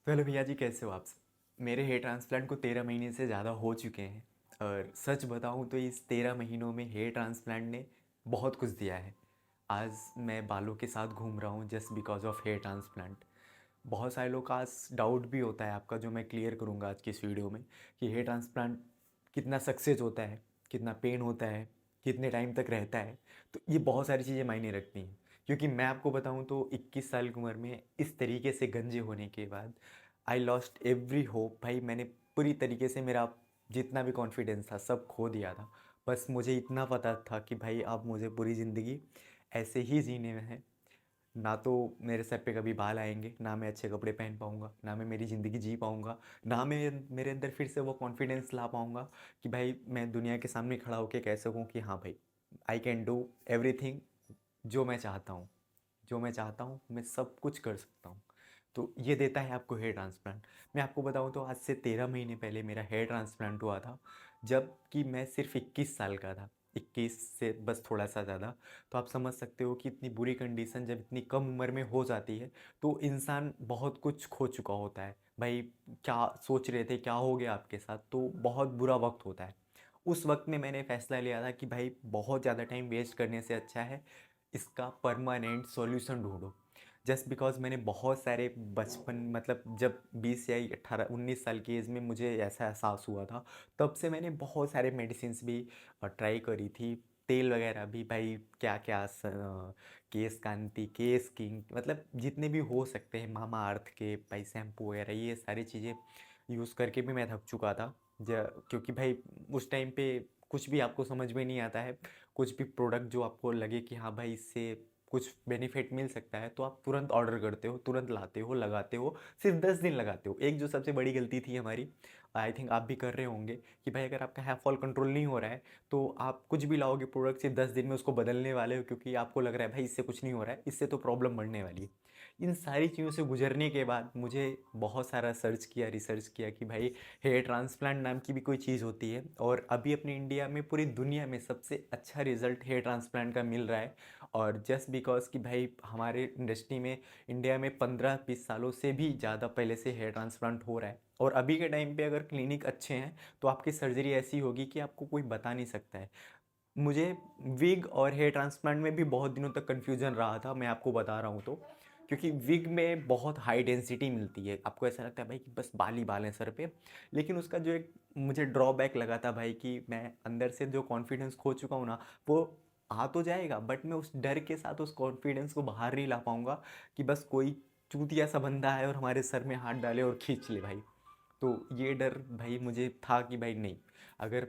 तो हेलो भैया जी, कैसे हो आप सब। मेरे हेयर ट्रांसप्लांट को 13 महीने से ज़्यादा हो चुके हैं। और सच बताऊं तो इस 13 महीनों में हेयर ट्रांसप्लांट ने बहुत कुछ दिया है। आज मैं बालों के साथ घूम रहा हूं just because of hair transplant. बहुत सारे लोग का आज डाउट भी होता है आपका, जो मैं क्लियर करूंगा आज की इस वीडियो में, कि हेयर ट्रांसप्लांट कितना सक्सेस होता है, कितना पेन होता है, कितने टाइम तक रहता है। तो ये बहुत सारी चीज़ें मायने रखती हैं। क्योंकि मैं आपको बताऊं तो 21 साल की उम्र में इस तरीके से गंजे होने के बाद आई लॉस्ट एवरी होप। भाई मैंने पूरी तरीके से मेरा जितना भी कॉन्फिडेंस था सब खो दिया था। बस मुझे इतना पता था कि भाई अब मुझे पूरी ज़िंदगी ऐसे ही जीने में है। ना तो मेरे सर पे कभी बाल आएंगे, ना मैं अच्छे कपड़े पहन पाऊँगा, ना मैं मेरी ज़िंदगी जी पाऊँगा, ना मैं मेरे अंदर फिर से वो कॉन्फिडेंस ला पाऊँगा कि भाई मैं दुनिया के सामने खड़ा होकर कह सकूँ कि हाँ भाई, आई कैन डू एवरीथिंग। जो मैं चाहता हूँ, जो मैं चाहता हूँ मैं सब कुछ कर सकता हूँ। तो ये देता है आपको हेयर ट्रांसप्लांट। मैं आपको बताऊँ तो आज से 13 महीने पहले मेरा हेयर ट्रांसप्लांट हुआ था, जब कि मैं सिर्फ 21 साल का था। 21 से बस थोड़ा सा ज़्यादा। तो आप समझ सकते हो कि इतनी बुरी कंडीशन जब इतनी कम उम्र में हो जाती है तो इंसान बहुत कुछ खो चुका होता है। भाई क्या सोच रहे थे, क्या हो गया आपके साथ, तो बहुत बुरा वक्त होता है। उस वक्त में मैंने फ़ैसला लिया था कि भाई बहुत ज़्यादा टाइम वेस्ट करने से अच्छा है इसका परमानेंट सॉल्यूशन ढूंढो। जस्ट बिकॉज मैंने बहुत सारे बचपन, मतलब जब 20 या 18 19 साल की एज में मुझे ऐसा एहसास हुआ था, तब से मैंने बहुत सारे मेडिसिन्स भी ट्राई करी थी। तेल वगैरह भी भाई, क्या क्या केस कांति, केस किंग, मतलब जितने भी हो सकते हैं, मामा अर्थ के भाई शैम्पू वगैरह, ये सारी चीज़ें यूज़ करके भी मैं थक चुका था। क्योंकि भाई उस टाइम पे कुछ भी आपको समझ में नहीं आता है। कुछ भी प्रोडक्ट जो आपको लगे कि हाँ भाई इससे कुछ बेनिफिट मिल सकता है, तो आप तुरंत ऑर्डर करते हो, तुरंत लाते हो, लगाते हो। सिर्फ 10 दिन लगाते हो। एक जो सबसे बड़ी गलती थी हमारी, आई थिंक आप भी कर रहे होंगे, कि भाई अगर आपका हेयर फॉल कंट्रोल नहीं हो रहा है तो आप कुछ भी लाओगे प्रोडक्ट, सिर्फ 10 दिन में उसको बदलने वाले हो, क्योंकि आपको लग रहा है भाई इससे कुछ नहीं हो रहा है, इससे तो प्रॉब्लम बढ़ने वाली है। इन सारी चीज़ों से गुजरने के बाद मुझे बहुत सारा सर्च किया, रिसर्च किया कि भाई हेयर ट्रांसप्लांट नाम की भी कोई चीज़ होती है। और अभी अपने इंडिया में, पूरी दुनिया में सबसे अच्छा रिजल्ट हेयर ट्रांसप्लांट का मिल रहा है। और जस्ट बिकॉज कि भाई हमारे इंडस्ट्री में, इंडिया में 15-20 सालों से भी ज़्यादा पहले से हेयर ट्रांसप्लांट हो रहा है। और अभी के टाइम पे अगर क्लिनिक अच्छे हैं तो आपकी सर्जरी ऐसी होगी कि आपको कोई बता नहीं सकता है। मुझे विग और हेयर ट्रांसप्लांट में भी बहुत दिनों तक कन्फ्यूजन रहा था, मैं आपको बता रहा हूँ तो। क्योंकि विग में बहुत हाई डेंसिटी मिलती है, आपको ऐसा लगता है भाई कि बस बाल ही बाल हैं सर पे। लेकिन उसका जो एक मुझे ड्रॉबैक लगा था भाई, कि मैं अंदर से जो कॉन्फिडेंस खो चुका हूँ ना, वो आ तो जाएगा बट मैं उस डर के साथ उस कॉन्फिडेंस को बाहर नहीं ला पाऊँगा कि बस कोई चूतिया सा बंदा है और हमारे सर में हाथ डाले और खींच ले भाई। तो ये डर भाई मुझे था कि भाई नहीं, अगर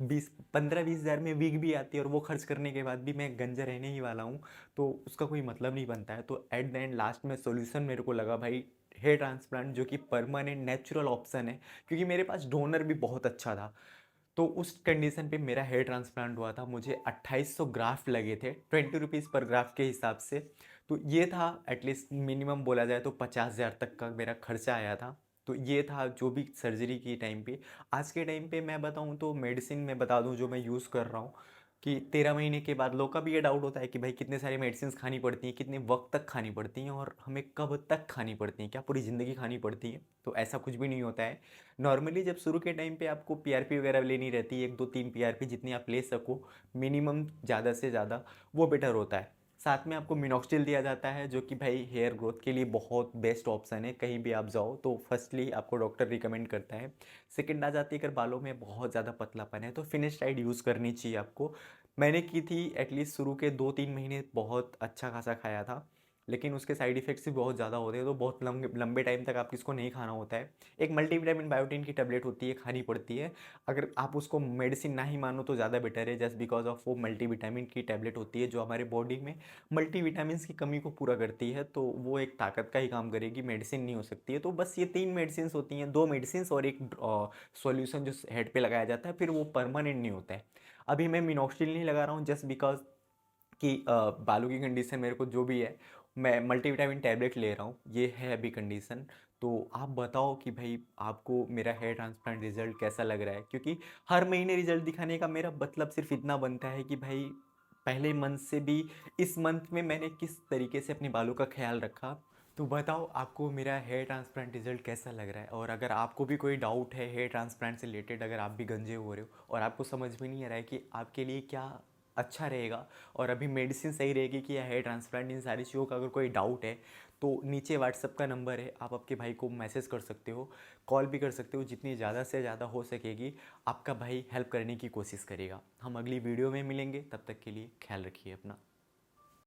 20-15-20 हज़ार में विग भी आती है और वो खर्च करने के बाद भी मैं गंजा रहने ही वाला हूँ, तो उसका कोई मतलब नहीं बनता है। तो एट द एंड लास्ट में सोल्यूशन मेरे को लगा भाई हेयर ट्रांसप्लांट, जो कि परमानेंट नेचुरल ऑप्शन है। क्योंकि मेरे पास डोनर भी बहुत अच्छा था। तो उस कंडीशन पे मेरा हेयर ट्रांसप्लांट हुआ था, मुझे 2800 ग्राफ्ट लगे थे, 20 रुपीज़ पर ग्राफ्ट के हिसाब से। तो ये था एटलीस्ट, मिनिमम बोला जाए तो 50,000 तक का मेरा खर्चा आया था। तो ये था जो भी सर्जरी की टाइम पे। आज के टाइम पे मैं बताऊं तो मेडिसिन मैं बता दूं जो मैं यूज़ कर रहा हूँ, कि 13 महीने के बाद लोग का भी ये डाउट होता है कि भाई कितने सारी मेडिसिन खानी पड़ती हैं, कितने वक्त तक खानी पड़ती हैं, और हमें कब तक खानी पड़ती हैं, क्या पूरी ज़िंदगी खानी पड़ती है। तो ऐसा कुछ भी नहीं होता है। नॉर्मली जब शुरू के टाइम पे आपको पीआरपी वगैरह लेनी रहती है, 1 2 3 पीआरपी जितनी आप ले सको मिनिमम, ज़्यादा से ज़्यादा, वो बेटर होता है। साथ में आपको मिनॉक्सिडिल दिया जाता है, जो कि भाई हेयर ग्रोथ के लिए बहुत बेस्ट ऑप्शन है। कहीं भी आप जाओ तो फर्स्टली आपको डॉक्टर रिकमेंड करता है। सेकंड आ जाती है, अगर बालों में बहुत ज़्यादा पतलापन है तो फिनिस्टाइड यूज़ करनी चाहिए आपको। मैंने की थी, एटलीस्ट शुरू के 2-3 महीने बहुत अच्छा खासा खाया था। लेकिन उसके साइड इफ़ेक्ट्स भी बहुत ज़्यादा होते हैं, तो बहुत लंबे लंबे टाइम तक आप इसको नहीं खाना होता है। एक मल्टीविटामिन बायोटिन की टेबलेट होती है, खानी पड़ती है। अगर आप उसको मेडिसिन ना ही मानो तो ज़्यादा बेटर है, जस्ट बिकॉज ऑफ वो मल्टीविटामिन की टेबलेट होती है जो हमारे बॉडी में मल्टीविटामिन की कमी को पूरा करती है। तो वो एक ताकत का ही काम करेगी, मेडिसिन नहीं हो सकती है। तो बस ये 3 मेडिसिन होती हैं, 2 मेडिसिन और एक सॉल्यूशन जो हेड पे लगाया जाता है, फिर वो परमानेंट नहीं होता है। अभी मैं मिनॉक्सिडिल नहीं लगा रहा हूँ, जस्ट बिकॉज कि बालों की कंडीशन मेरे को जो भी है, मैं मल्टीविटामिन टैबलेट ले रहा हूँ, ये है अभी कंडीशन। तो आप बताओ कि भाई आपको मेरा हेयर ट्रांसप्लांट रिजल्ट कैसा लग रहा है। क्योंकि हर महीने रिजल्ट दिखाने का मेरा मतलब सिर्फ इतना बनता है कि भाई पहले मंथ से भी इस मंथ में मैंने किस तरीके से अपने बालों का ख्याल रखा, तो बताओ आपको मेरा हेयर ट्रांसप्लांट रिजल्ट कैसा लग रहा है। और अगर आपको भी कोई डाउट है हेयर ट्रांसप्लांट से रिलेटेड, अगर आप भी गंजे हो रहे हो और आपको समझ में नहीं आ रहा है कि आपके लिए क्या अच्छा रहेगा और अभी मेडिसिन सही रहेगी कि या हेयर ट्रांसप्लांट, इन सारी चीज़ों का अगर कोई डाउट है तो नीचे व्हाट्सअप का नंबर है, आप आपके भाई को मैसेज कर सकते हो, कॉल भी कर सकते हो। जितनी ज़्यादा से ज़्यादा हो सकेगी आपका भाई हेल्प करने की कोशिश करेगा। हम अगली वीडियो में मिलेंगे, तब तक के लिए ख्याल रखिए अपना।